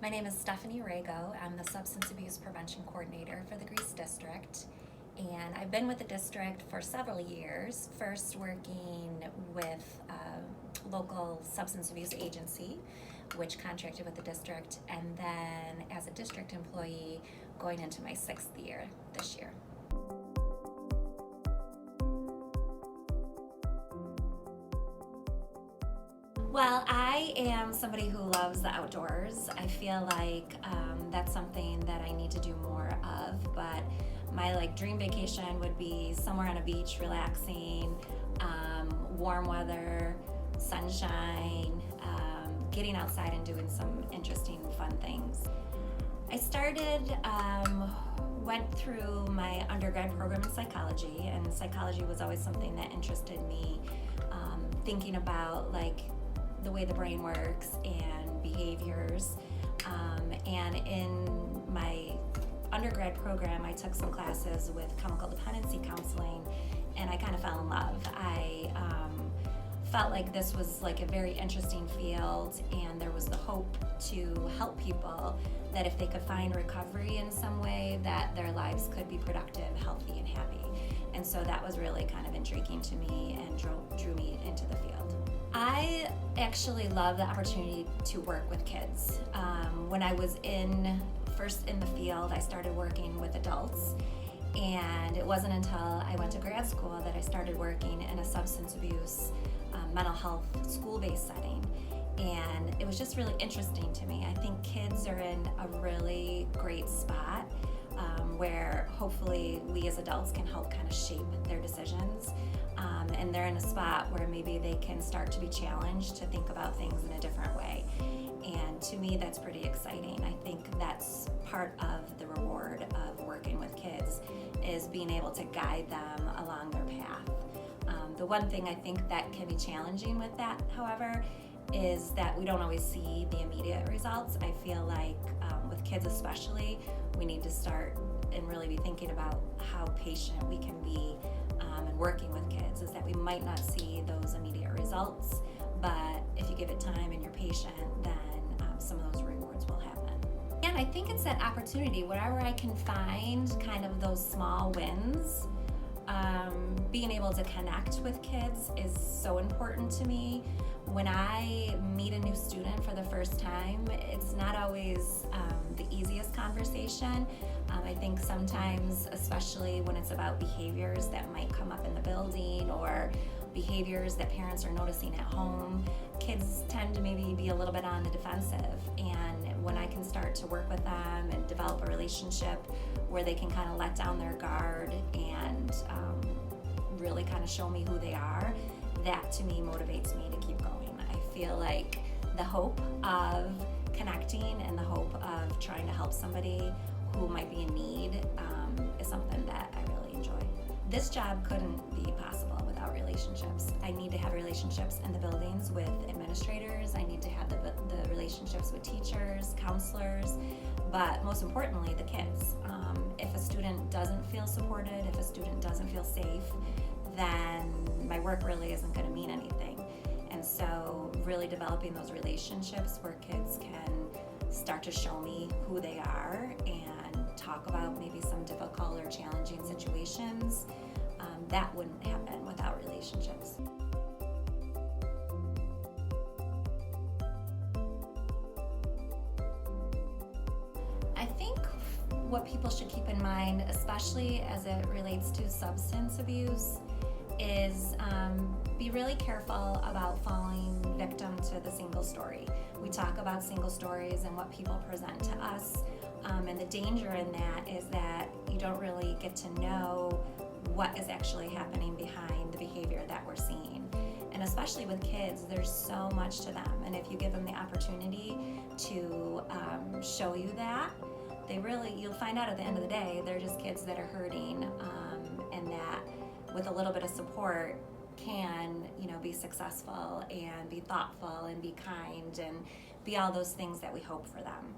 My name is Stepanie Rago. I'm the Substance Abuse Prevention Coordinator for the Greece District. And I've been with the district for several years, first working with a local substance abuse agency, which contracted with the district, and then as a district employee going into my 6th year this year. Well, I am somebody who loves the outdoors. I feel like that's something that I need to do more of, but my dream vacation would be somewhere on a beach, relaxing, warm weather, sunshine, getting outside and doing some interesting, fun things. I went through my undergrad program in psychology, and psychology was always something that interested me, thinking about the way the brain works and behaviors. And in my undergrad program, I took some classes with chemical dependency counseling, and I kind of fell in love. I felt like this was a very interesting field, and there was the hope to help people that if they could find recovery in some way, that their lives could be productive, healthy, and happy. And so that was really kind of intriguing to me and drew me into the field. I actually love the opportunity to work with kids. When I was first in the field, I started working with adults, and it wasn't until I went to grad school that I started working in a substance abuse, mental health, school-based setting. And it was just really interesting to me. I think kids are in a really great spot where hopefully we as adults can help kind of shape their decisions. And they're in a spot where maybe they can start to be challenged to think about things in a different way. And to me, that's pretty exciting. I think that's part of the reward of working with kids, is being able to guide them along their path. The one thing I think that can be challenging with that, however, is that we don't always see the immediate results. I feel like with kids especially, we need to start and really be thinking about how patient we can be and working with kids, is that we might not see those immediate results, but if you give it time and you're patient, then some of those rewards will happen. And I think it's that opportunity, wherever I can find kind of those small wins, being able to connect with kids is so important to me. When I meet a new student for the first time, it's not always the easiest conversation. I think sometimes, especially when it's about behaviors that might come up in the building or behaviors that parents are noticing at home, kids tend to maybe be a little bit on the defensive. And when I can start to work with them and develop a relationship where they can kind of let down their guard and really kind of show me who they are, that to me motivates me to keep going. I feel like the hope of connecting and the hope of trying to help somebody who might be in need is something that I really enjoy. This job couldn't be possible without relationships. I need to have relationships in the buildings with administrators. I need to have the relationships with teachers, counselors, but most importantly, the kids. If a student doesn't feel supported, if a student doesn't feel safe, then my work really isn't going to mean anything. And so really developing those relationships where kids can start to show me who they are and talk about maybe some difficult or challenging situations, that wouldn't happen without relationships. I think what people should keep in mind, especially as it relates to substance abuse, is be really careful about falling victim to the single story. We talk about single stories and what people present to us, and the danger in that is that you don't really get to know what is actually happening behind the behavior that we're seeing. And especially with kids, there's so much to them, and if you give them the opportunity to show you that, you'll find out at the end of the day, they're just kids that are hurting, and that with a little bit of support can, be successful and be thoughtful and be kind and be all those things that we hope for them.